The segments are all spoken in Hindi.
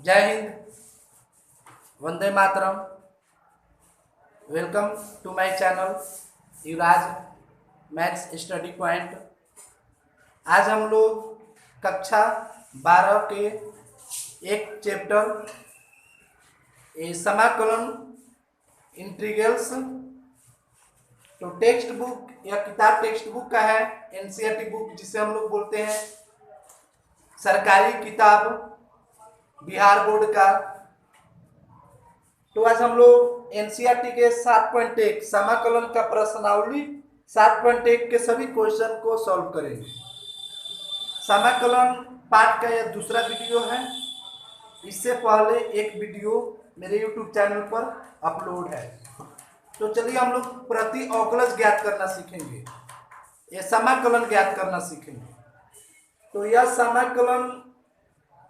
जय हिंद, वंदे मातरम। Welcome to my channel Yuvraj maths study point. आज हम लोग कक्षा 12 के एक चैप्टर समाकलन इंटीग्रल्स, तो टेक्स्ट बुक या किताब टेक्स्ट बुक का है, एनसीईआरटी बुक जिसे हम लोग बोलते हैं, सरकारी किताब बिहार बोर्ड का। तो आज हम लोग एनसीईआरटी के 7.1 समाकलन का प्रश्नावली 7.1 के सभी क्वेश्चन को सॉल्व करेंगे। समाकलन पाठ का यह दूसरा वीडियो है। इससे पहले एक वीडियो मेरे यूट्यूब चैनल पर अपलोड है। तो चलिए हम लोग प्रति अवकलज ज्ञात करना सीखेंगे, यह समाकलन ज्ञात करना सीखेंगे। तो यह समाकलन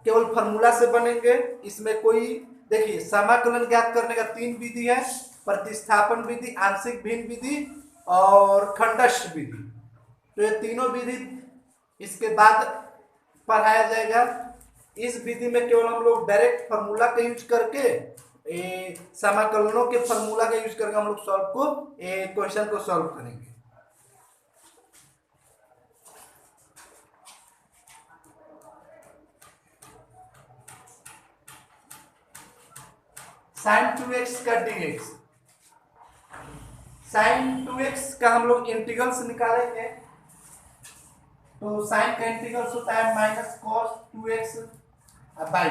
केवल फॉर्मूला से बनेंगे। इसमें कोई देखिए, समाकलन ज्ञात करने का 3 विधि है: प्रतिस्थापन विधि, आंशिक भिन्न विधि और खंडस्थ विधि। तो ये तीनों विधि इसके बाद पढ़ाया जाएगा। इस विधि में केवल हम लोग डायरेक्ट फार्मूला का यूज करके समाकलनों के फार्मूला का यूज करके हम लोग क्वेश्चन को सॉल्व करेंगे। sin 2x का dx, sin 2x का हम लोग इंटीग्रल्स निकालेंगे। तो sin का इंटीग्रल्स होता है माइनस cos 2x बाई।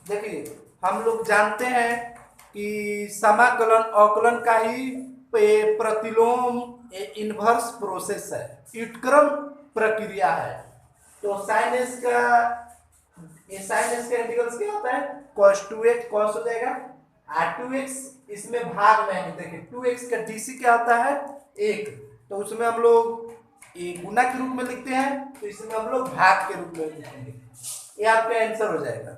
देखिए, हम लोग जानते हैं कि समाकलन अवकलन का ही प्रतिलोम इन्वर्स प्रोसेस है, व्युत्क्रम प्रक्रिया है। तो sin s का इंटीग्रल्स क्या होता है? cos 2x cos हो जाएगा, 2x इसमें भाग में देखिए 2x का डीसी क्या होता है? 1। तो उसमें हम लोग गुना के रूप में लिखते हैं, तो इसमें हम लोग भाग के रूप में लिखेंगे। ये आपका आंसर हो जाएगा।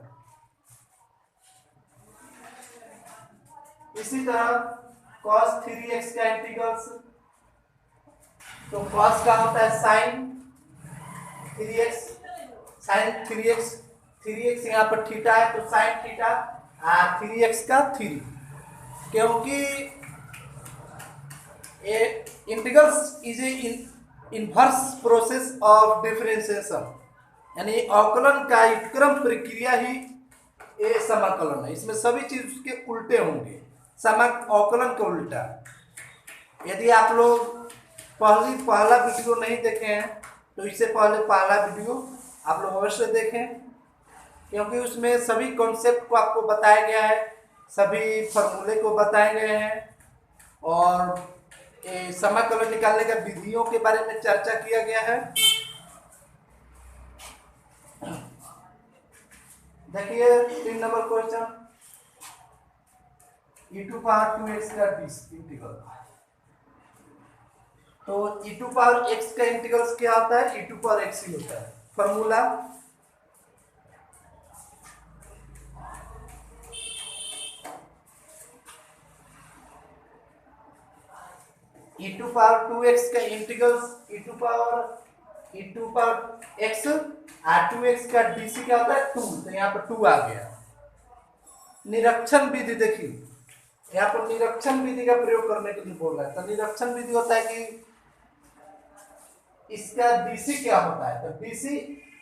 इसी तरह cos 3x का इंटीग्रल्स, तो cos का होता है sin 3x, 3x यहाँ पर थीटा है तो sin थीटा 3x का 3, क्योंकि integrals is A inverse process of differentiation, यानी अवकलन का व्युत्क्रम प्रक्रिया ही ये समाकलन है। इसमें सभी चीज उसके उल्टे होंगे, अवकलन का उल्टा। यदि आप लोग पहला वीडियो नहीं देखे हैं तो इससे पहले पहला वीडियो आप लोग अवश्य देखें, क्योंकि उसमें सभी कॉन्सेप्ट को आपको बताया गया है, सभी फॉर्मूले को बताए गए हैं और समाकलन निकालने का विधियों के बारे में चर्चा किया गया है। देखिए 3 नंबर क्वेश्चन, e⁴2x का इंटीग्रल। तो e⁴x का इंटीग्रल क्या होता है? e⁴x ही होता है। फॉर्मूला e⁴2x का इंटीग्रल e⁴x 2x का डीसी क्या होता है? 2। तो यहाँ पर 2 आ गया। निरीक्षण विधि देखिए, यहाँ पर निरीक्षण विधि का प्रयोग करने के लिए बोल रहा है। तो निरीक्षण विधि होता है कि इसका डीसी क्या होता है? तो डीसी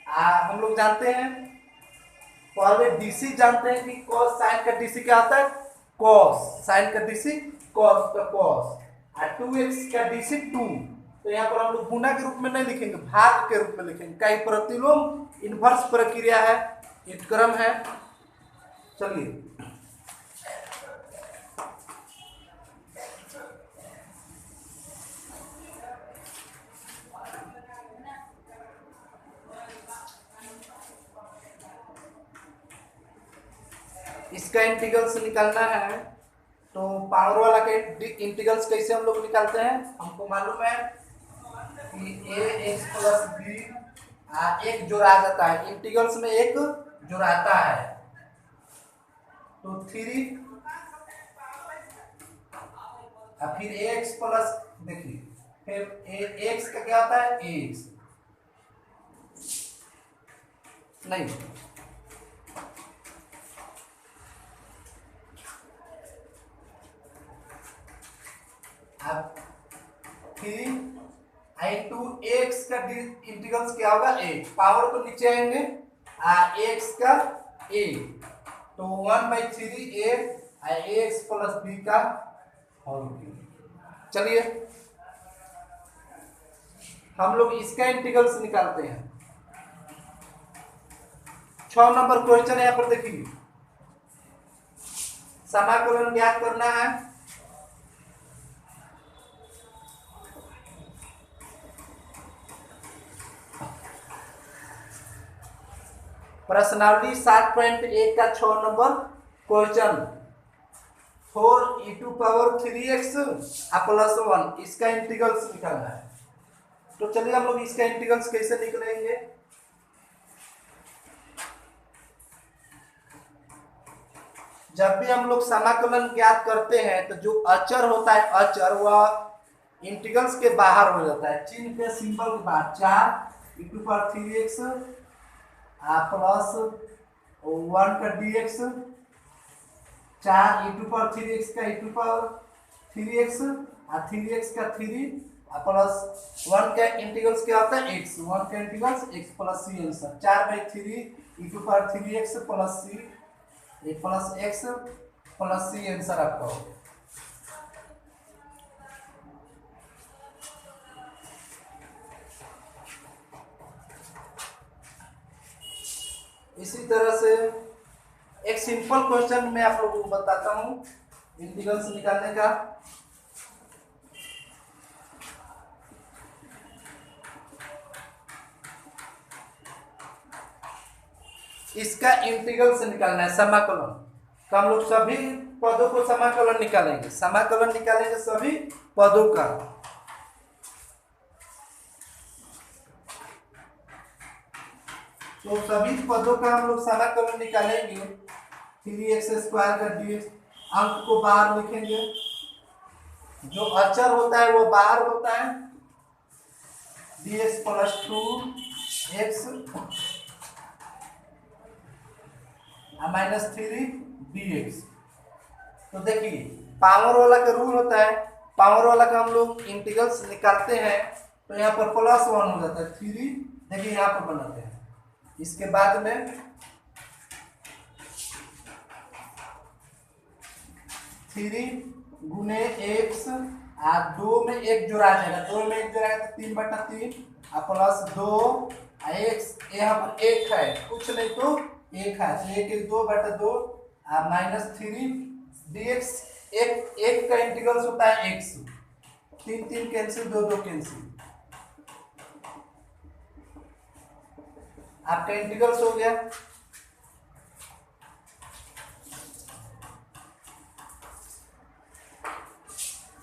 हम लोग जानते हैं, पहले डीसी जानते हैं कि cos sin का डीसी क्या होता है? cos sin का डीसी cos, तो cos 2x का डीसी 2। तो यहाँ पर हम लोग गुना के रूप में नहीं लिखेंगे, भाग के रूप में लिखेंगे। कई प्रतिलोम इन्वर्स प्रक्रिया है, व्युत्क्रम है। चलिए इसका इंटीग्रल्स निकालना है। तो पावर वाला के इंटीग्रल्स कैसे हम लोग निकालते हैं? हमको मालूम है कि ax प्लस b एक जोड़ा जाता है, इंटीग्रल्स में एक जोड़ाता है। तो 3 फिर ax प्लस, देखिए फिर x का क्या होता है? ax नहीं, का इंटीग्रल्स क्या होगा a, पावर तो नीचे आएंगे ax का a, तो 1/3 a ax प्लस b का होल क्यूब। चलिए हम लोग इसका इंटीग्रल्स निकालते हैं। 6 नंबर क्वेश्चन यहाँ पर देखिए, समाकलन ज्ञात करना है। प्रश्नावली 7.1 का 6 नंबर क्वेश्चन 4e⁻3x प्लस 1 इसका इंटीग्रल्स निकालना है। तो चलिए हम लोग इसका इंटीग्रल्स कैसे निकलेंगे। जब भी हम लोग समाकलन ज्ञात करते हैं तो जो अचर होता है अचर वह इंटीग्रल्स के बाहर हो जाता है, चिन्ह के सिंबल के बाहर। 4e⁻3x प्लस 1 का dx, 4e⁻3x का e⁻3x 3x का 3 प्लस 1 का इंटीग्रल्स क्या होता है x, 1 का integrals x plus c answer. 4/3 e⁻3x plus c plus x plus c answer आपका हो गया। इसी तरह से एक सिंपल क्वेश्चन मैं आप लोगों को बताता हूं इंटीग्रल्स निकालने का। इसका इंटीग्रल से निकालना है समाकलन, तो हम लोग सभी पदों को समाकलन निकालेंगे। समाकलन निकालेंगे सभी पदों का। तो सभी पदों का हम लोग समाकलन निकालेंगे। 3x² का dx, अंक को बाहर लिखेंगे, जो अचर होता है वो बाहर होता है। dx plus 2x minus 3 dx। तो देखिए पावर वाला का रूल होता है, पावर वाला का हम लोग इंटीग्रल्स निकालते हैं तो यहाँ पर प्लस 1 हो जाता है। 3 देखिए यहाँ पर बनाते हैं। इसके बाद में 3 गुने x 2 में 1 जोड़ा जाएगा, 2 में 1 जोड़ा तो 3/3 प्लस 2 x, यहाँ पर 1 है कुछ नहीं तो 1 है, तो 1 2/2 माइनस 3 dx। एक का इंटीग्रल होता है x, 3 कैंसिल 2 कैंसिल, आपका इंटीग्रल्स हो गया।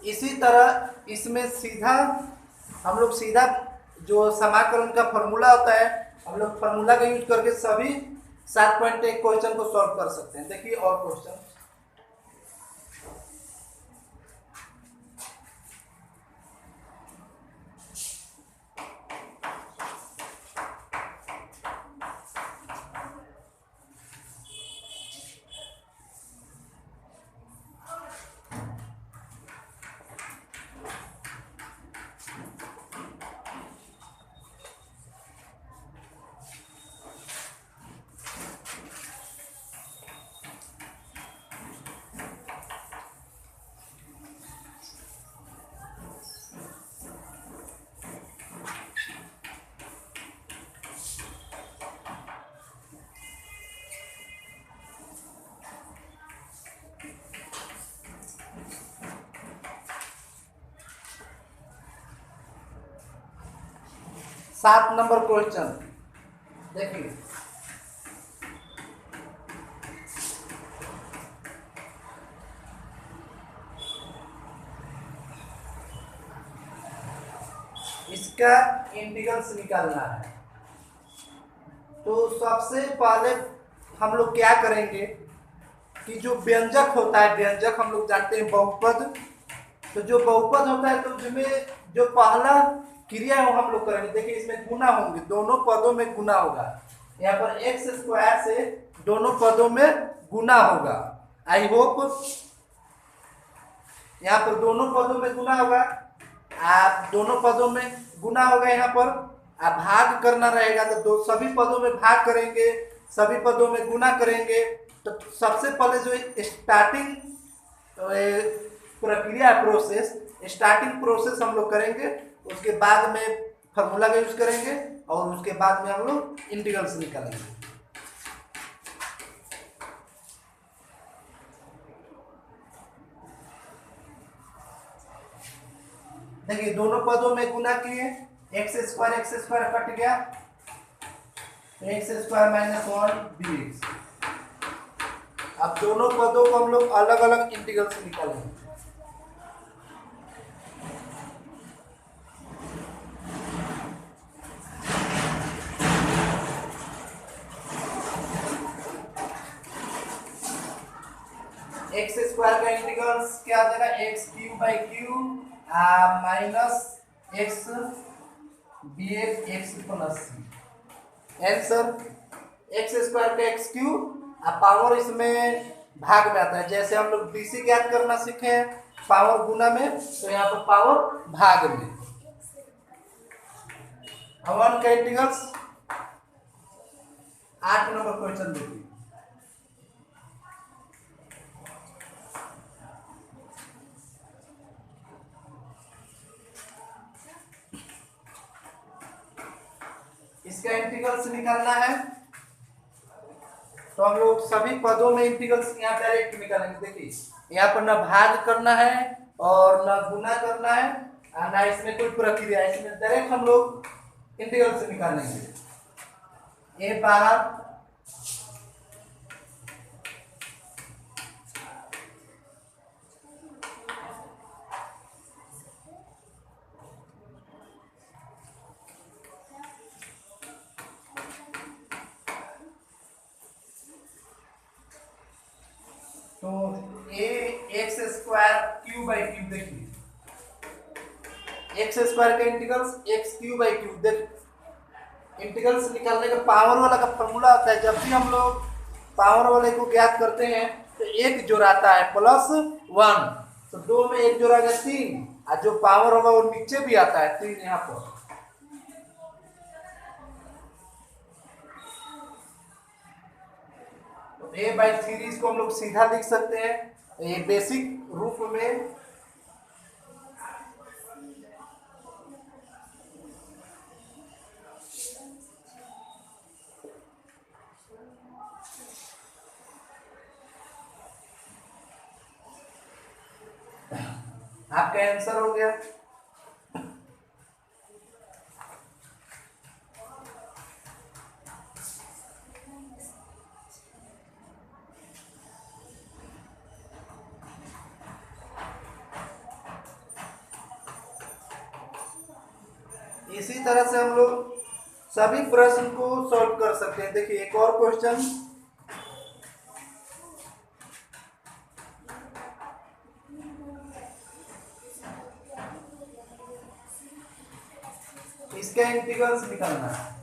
इसी तरह इसमें सीधा हम लोग सीधा जो समाकलन का फॉर्मूला होता है हम लोग फॉर्मूला का यूज करके सभी 7.1 क्वेश्चन को सॉल्व कर सकते हैं। देखिए और क्वेश्चन, सात नंबर क्वेश्चन देखिए, इसका इंटीग्रल्स निकालना है। तो सबसे पहले हम लोग क्या करेंगे कि जो व्यंजक होता है, व्यंजक हम लोग जानते हैं बहुपद, तो जो बहुपद होता है तो उसमें जो पहला क्रिया है वो हम लोग करेंगे। देखिए इसमें गुना होंगे, दोनों पदों में गुना होगा। यहाँ पर x² से दोनों पदों में गुना होगा। आई होप यहाँ पर दोनों पदों में गुना होगा, आप दोनों पदों में गुना होगा यहाँ पर। अब भाग करना रहेगा तो दो सभी पदों में भाग करेंगे, सभी पदों में गुना करेंगे। तो सबसे पहले जो स्टार्टिंग प्रक्रिया प्रोसेस, स्टार्टिंग प्रोसेस हम लोग करेंगे, उसके बाद में फार्मूला का यूज करेंगे और उसके बाद में हम लोग इंटीग्रल्स निकालेंगे। देखिए दोनों पदों में गुना किए, एक्स स्क्वायर कट गया, एक्स स्क्वायर माइनस 1 dx। अब दोनों पदों को हम लोग अलग अलग इंटीग्रल से निकालेंगे। एक्स स्क्वायर का इंटीग्रल क्या आ जाएगा, x cube by q minus x b x plus c. Answer x square का एक्स क्यूब, पावर इसमें भाग में आता है। जैसे हम लोग बीसी ज्ञात करना सीखे हैं पावर गुना में, तो यहाँ पर पावर भाग में। वन का इंटीग्रल्स 8 नंबर क्वेश्चन देखिए। इसका इंटीग्रल्स निकालना है, तो हम लोग सभी पदों में इंटीग्रल्स यहाँ डायरेक्ट निकालेंगे। देखिए यहाँ पर ना भाग करना है और ना गुना करना है, ना इसमें कोई प्रक्रिया है, इसमें डायरेक्ट हम लोग इंटीग्रल्स निकालेंगे। ए बार तो A X square Q by Q, देखिए एक्स स्क्वायर का integrals X Q by Q. देखिए इंटीग्रल्स निकालने का पावर वाला का फॉर्मूला होता है, जब भी हम लोग पावर वाले को ज्ञात करते हैं तो एक जोड़ाता है +1, तो 2 में एक जोड़ा गया 3, और जो पावर होगा वो नीचे भी आता है 3 यहाँ पर। तो a/3 इसको हम लोग सीधा लिख सकते हैं, ये बेसिक रूप में। आपका आंसर हो गया। इसी तरह से हम लोग सभी प्रश्न को सॉल्व कर सकते हैं। देखिए एक और क्वेश्चन, इसका इंटीग्रल्स निकालना है।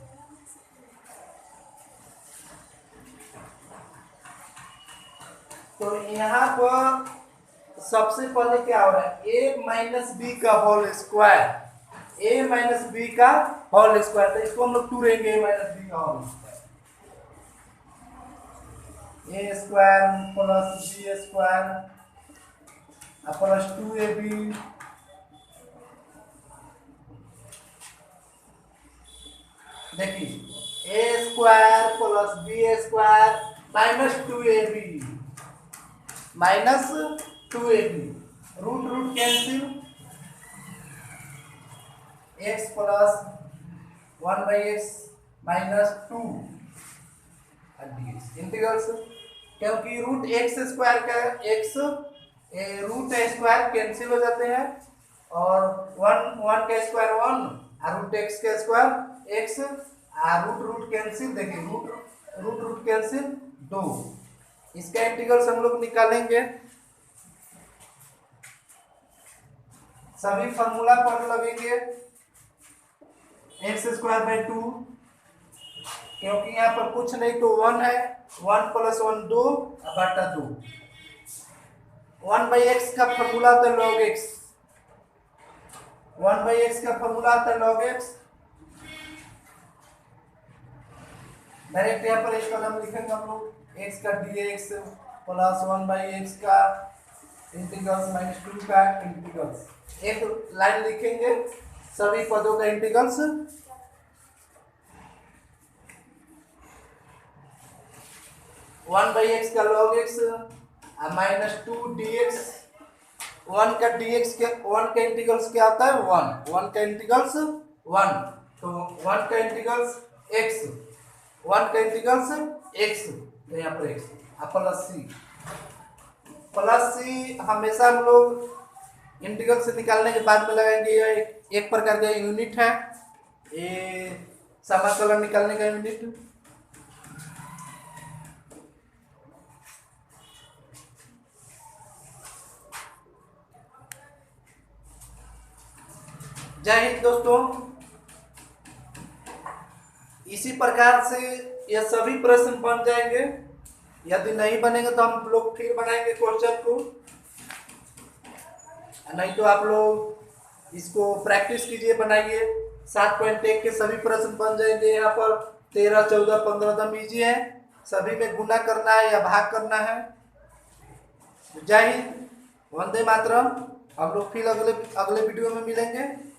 तो यहाँ पर सबसे पहले क्या हो रहा है, a माइनस बी का whole square, a minus b का होल स्क्वायर, तो इसको हम लोग टूरेंगे a माइनस बी का whole square, a square plus b square plus 2ab देखिए a square plus b square minus 2ab, root root cancel, x plus 1/x minus 2 dx। Integrals क्योंकि रूट एक्स स्क्वायर का x रूट स्क्वायर कैंसिल हो जाते हैं, और 1 का स्क्वायर 1 और रूट एक्स का square x, root root cancel, देखिए रूट रूट कैंसिल 2। इसका इंटीग्रल्स हम लोग निकालेंगे, सभी फार्मूला पर लगेंगे। एक्स स्क्वायर बाई 2, क्योंकि यहाँ पर कुछ नहीं तो 1 है, 1 प्लस 1 2 बटा 2। 1/x का फॉर्मूला होता है log x, 1/x का फॉर्मूला होता है log x, डायरेक्ट यहाँ पर एक कलम लिखेंगे हम लोग, एक्स का dx प्लस 1/x का इंटीग्रल्स माइनस 2 का इंटीग्रल्स। एक लाइन लिखेंगे सभी पदों का इंटीग्रल्स। 1/x का log x माइनस 2 dx। 1 का dx के 1 का इंटीग्रल्स क्या होता है 1 का इंटीग्रल्स 1, तो 1 का इंटीग्रल्स x, 1 का इंटीग्रल्स x, तो यहाँ पर x प्लस सी हमेशा हम लोग इंटीग्रल से निकालने के बाद में लगाएंगे। यह एक प्रकार का यूनिट है, ये समाकलन निकालने का यूनिट। जय हिंद दोस्तों। इसी प्रकार से यह सभी प्रश्न बन जाएंगे। यदि नहीं बनेंगे तो हम लोग फिर बनाएंगे क्वेश्चन को, नहीं तो आप लोग इसको प्रैक्टिस कीजिए, बनाइए। 7.1 के सभी प्रश्न बन जाएंगे। यहाँ पर 13, 14, 15 एकदम ईजी है, सभी में गुना करना है या भाग करना है। जय हिंद, वंदे मातरम। हम लोग फिर अगले वीडियो में मिलेंगे।